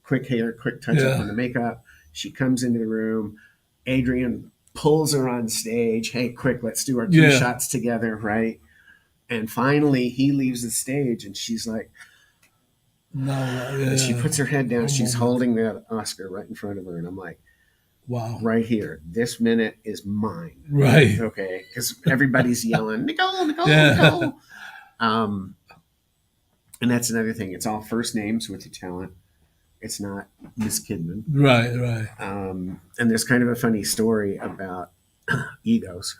Speaker 3: quick hair, quick touch up on the makeup. She comes into the room. Adrian pulls her on stage. Hey, quick, let's do our 2 shots together, right? And finally, he leaves the stage, and she's like,
Speaker 2: no.
Speaker 3: And she puts her head down. She's holding that Oscar right in front of her, and I'm like, wow, right here. This minute is mine.
Speaker 2: Right.
Speaker 3: Okay, because everybody's yelling, Nicole. And that's another thing. It's all first names with the talent. It's not Miss Kidman.
Speaker 2: Right.
Speaker 3: And there's kind of a funny story about egos.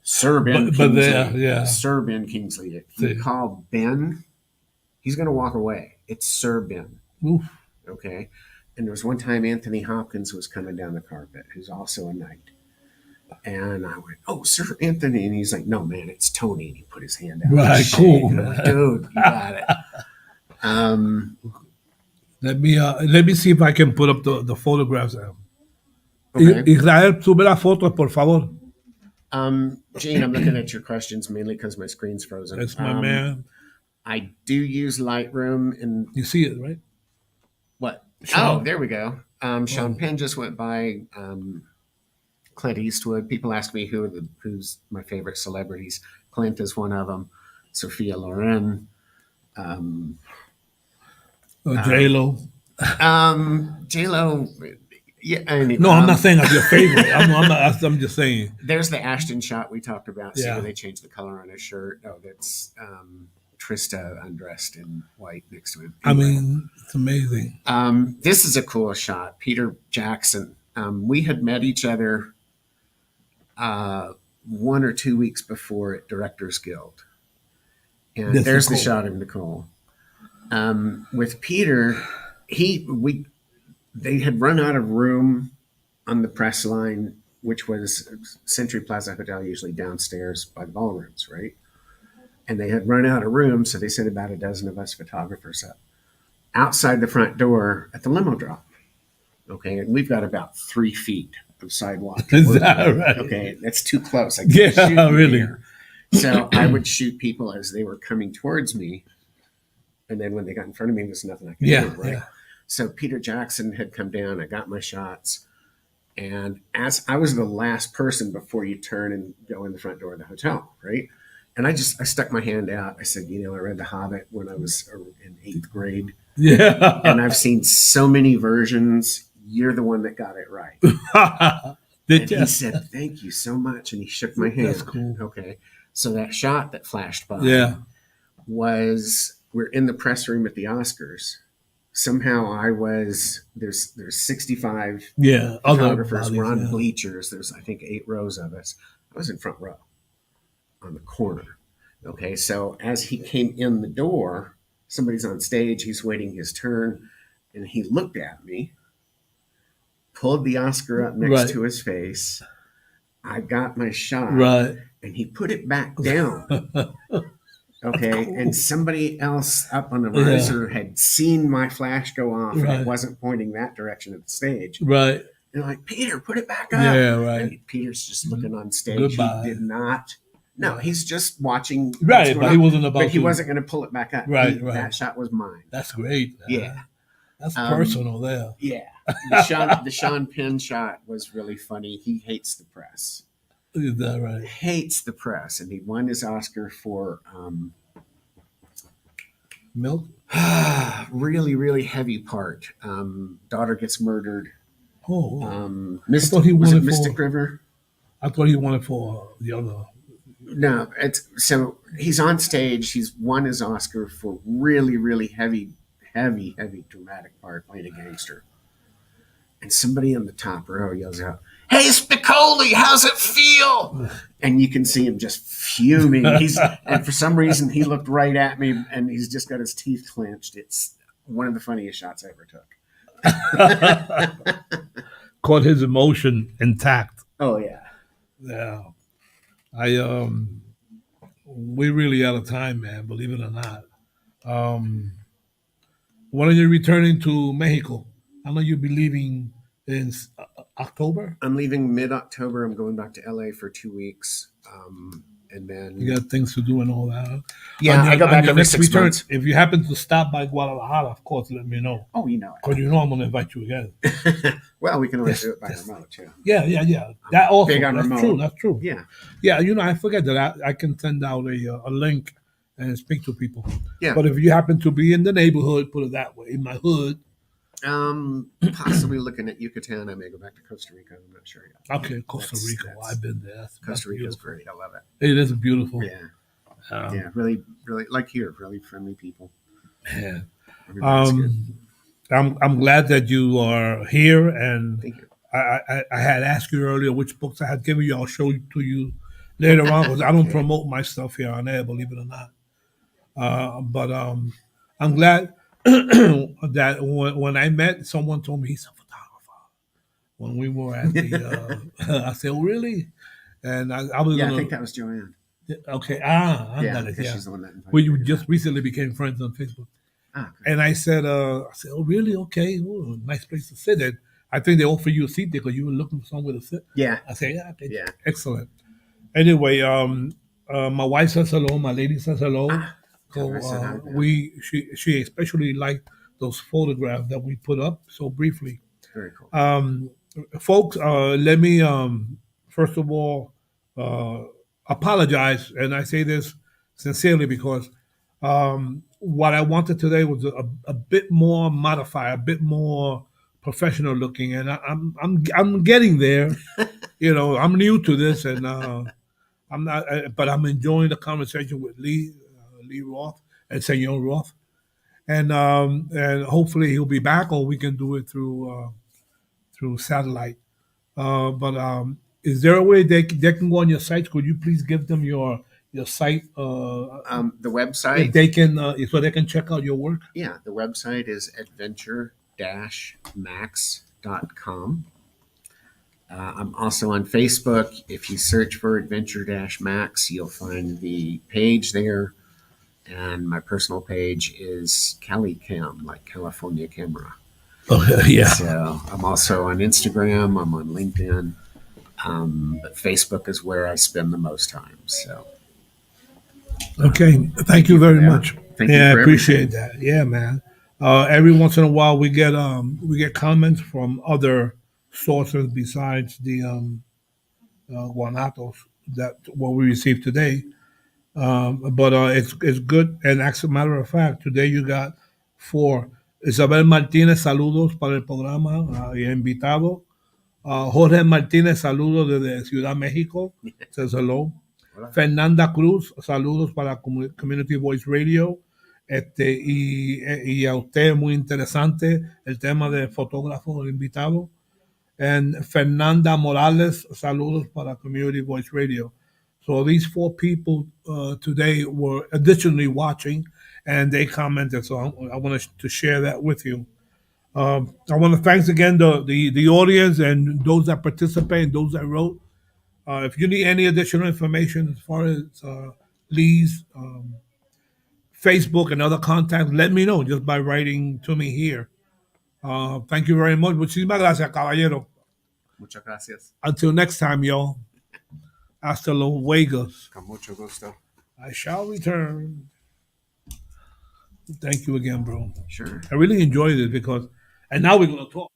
Speaker 3: Sir Ben Kingsley. Sir Ben Kingsley. If you call Ben, he's going to walk away. It's Sir Ben.
Speaker 2: Oof.
Speaker 3: Okay. And there was one time Anthony Hopkins was coming down the carpet, who's also a knight. And I went, "Oh, Sir Anthony." And he's like, "No, man, it's Tony." And he put his hand out.
Speaker 2: Right, cool.
Speaker 3: And I'm like, "Dude, you got it."
Speaker 2: Let me see if I can put up the photographs.
Speaker 3: Okay.
Speaker 2: Israel, sube las fotos, por favor.
Speaker 3: Gene, I'm looking at your questions mainly because my screen's frozen.
Speaker 2: That's my man.
Speaker 3: I do use Lightroom, and
Speaker 2: you see it, right?
Speaker 3: What? Sean? Oh, there we go. Sean Penn just went by. Clint Eastwood. People ask me who's my favorite celebrities. Clint is one of them. Sophia Loren.
Speaker 2: J-Lo.
Speaker 3: J-Lo. Yeah. Anyway,
Speaker 2: no, I'm not saying that's your favorite. I'm just saying.
Speaker 3: There's the Ashton shot we talked about. See where they changed the color on his shirt. Oh, that's Trista undressed in white next to him. Anyway,
Speaker 2: I mean, it's amazing.
Speaker 3: This is a cool shot. Peter Jackson. We had met each other 1 or 2 weeks before at Directors Guild. And there's the shot of Nicole. With Peter, they had run out of room on the press line, which was Century Plaza Hotel, usually downstairs by the ballrooms, right? And they had run out of room, so they sent about a dozen of us photographers up outside the front door at the limo drop. Okay, and we've got about 3 feet of sidewalk.
Speaker 2: Is that right?
Speaker 3: Okay, that's too close. I can't shoot
Speaker 2: really.
Speaker 3: Here. So I would shoot people as they were coming towards me, and then when they got in front of me, there's nothing I could do, right? Yeah. So Peter Jackson had come down. I got my shots, and as I was the last person before you turn and go in the front door of the hotel, right? And I stuck my hand out. I said, I read The Hobbit when I was in 8th grade.
Speaker 2: Yeah.
Speaker 3: And I've seen so many versions. You're the one that got it right. And he said, "Thank you so much." And he shook my hand.
Speaker 2: That's cool.
Speaker 3: Okay. So that shot that flashed by was, we're in the press room at the Oscars. Somehow there's 65 photographers. We're on bleachers. There's, I think, 8 rows of us. I was in front row on the corner. Okay. So as he came in the door, somebody's on stage. He's waiting his turn. And he looked at me. pulled the Oscar up next
Speaker 2: Right.
Speaker 3: to his face. I got my shot,
Speaker 2: Right.
Speaker 3: and he put it back down. Okay,
Speaker 2: Cool.
Speaker 3: and somebody else up on the
Speaker 2: Yeah.
Speaker 3: riser had seen my flash go off, and
Speaker 2: Right.
Speaker 3: it wasn't pointing that direction at the stage.
Speaker 2: Right.
Speaker 3: And I'm like, Peter, put it back up.
Speaker 2: Yeah, right.
Speaker 3: And Peter's just looking on stage.
Speaker 2: Goodbye.
Speaker 3: He did not. No,
Speaker 2: Yeah.
Speaker 3: he's just watching.
Speaker 2: Right, but he wasn't about
Speaker 3: But he
Speaker 2: to.
Speaker 3: wasn't going to pull it back up.
Speaker 2: Right, right.
Speaker 3: That shot was mine.
Speaker 2: That's great. Man.
Speaker 3: Yeah.
Speaker 2: That's personal there.
Speaker 3: Yeah. The Sean Penn shot was really funny. He hates the press.
Speaker 2: Is that right?
Speaker 3: Hates the press. And he won his Oscar for
Speaker 2: Milk?
Speaker 3: really, really heavy part. Daughter gets murdered.
Speaker 2: Oh.
Speaker 3: Mystic, was it Mystic River?
Speaker 2: I thought he won it for the other.
Speaker 3: No, so he's on stage. He's won his Oscar for really, really heavy dramatic part playing a gangster. And somebody on the top row yells out, "Hey, Spicoli, how's it feel?" And you can see him just fuming. And for some reason, he looked right at me, and he's just got his teeth clenched. It's one of the funniest shots I ever took.
Speaker 2: Caught his emotion intact.
Speaker 3: Oh yeah.
Speaker 2: Yeah. We're really out of time, man, believe it or not. When are you returning to Mexico? I know you'll be leaving in October.
Speaker 3: I'm leaving mid-October. I'm going back to LA for 2 weeks. And then
Speaker 2: you got things to do and all that.
Speaker 3: Yeah, I go back every 6 months.
Speaker 2: If you happen to stop by Guadalajara, of course, let me know.
Speaker 3: Oh, you know it.
Speaker 2: Because you know I'm going to invite you again.
Speaker 3: Well, we can always do it by remote, too.
Speaker 2: Yeah. That also,
Speaker 3: big on remote.
Speaker 2: That's true.
Speaker 3: Yeah.
Speaker 2: Yeah, I forget that I can send out a link and speak to people.
Speaker 3: Yeah.
Speaker 2: But if you happen to be in the neighborhood, put it that way, in my hood.
Speaker 3: Possibly looking at Yucatan. I may go back to Costa Rica. I'm not sure yet.
Speaker 2: Okay, Costa Rica. Well, I've been there.
Speaker 3: Costa Rica is great. I love it.
Speaker 2: It is beautiful.
Speaker 3: Yeah. Yeah, really, really, like here, really friendly people.
Speaker 2: Yeah. I'm glad that you are here, and
Speaker 3: thank you.
Speaker 2: I had asked you earlier which books I had given you. I'll show it to you later on because I don't promote my stuff here on air, believe it or not. But I'm glad that when I met, someone told me he's a photographer. When we were at the, I said, "Oh, really?" And I was.
Speaker 3: Yeah, I think that was Joanne.
Speaker 2: Okay.
Speaker 3: Yeah, she's the one that invited
Speaker 2: we
Speaker 3: me
Speaker 2: just recently became friends on Facebook. And I said, "Oh, really? Okay. Ooh, nice place to sit." And I think they offered you a seat there because you were looking for somewhere to sit.
Speaker 3: Yeah.
Speaker 2: I said, "Yeah, okay,
Speaker 3: yeah,
Speaker 2: excellent." Anyway, my wife says hello. My lady says hello. So she especially liked those photographs that we put up so briefly.
Speaker 3: Very cool.
Speaker 2: Folks, let me first of all apologize, and I say this sincerely because what I wanted today was a bit more modified, a bit more professional looking, and I'm getting there. I'm new to this, and I'm not, but I'm enjoying the conversation with Lee Roth and Senor Roth, and hopefully he'll be back, or we can do it through satellite. But is there a way they can go on your site? Could you please give them your site?
Speaker 3: The website.
Speaker 2: If they can, so they can check out your work.
Speaker 3: Yeah, the website is adventure-max.com. I'm also on Facebook. If you search for Adventure-Max, you'll find the page there. And my personal page is CaliCam, like California Camera.
Speaker 2: Oh, yeah.
Speaker 3: So I'm also on Instagram. I'm on LinkedIn. But Facebook is where I spend the most time. So.
Speaker 2: Okay. Thank you very much.
Speaker 3: Thank you.
Speaker 2: I appreciate that. Yeah, man. Every once in a while, we get comments from other sources besides the guanatos that what we received today. But it's good. And as a matter of fact, today you got 4. Isabel Martínez, saludos para el programa y invitado. Jorge Martínez, saludos desde Ciudad México. Says hello. Hola. Fernanda Cruz, saludos para Community Voice Radio. Y a usted, muy interesante el tema de fotógrafo, el invitado. And Fernanda Morales, saludos para Community Voice Radio. So these 4 people today were additionally watching, and they commented. So I wanted to share that with you. I want to thanks again the audience and those that participate and those that wrote. If you need any additional information as far as Lee's Facebook and other contacts, let me know just by writing to me here. Thank you very much. Muchísimas gracias, caballero.
Speaker 3: Muchas gracias.
Speaker 2: Until next time, y'all. Hasta luego.
Speaker 3: Con mucho gusto.
Speaker 2: I shall return. Thank you again, bro.
Speaker 3: Sure.
Speaker 2: I really enjoyed it because, and now we're going to talk.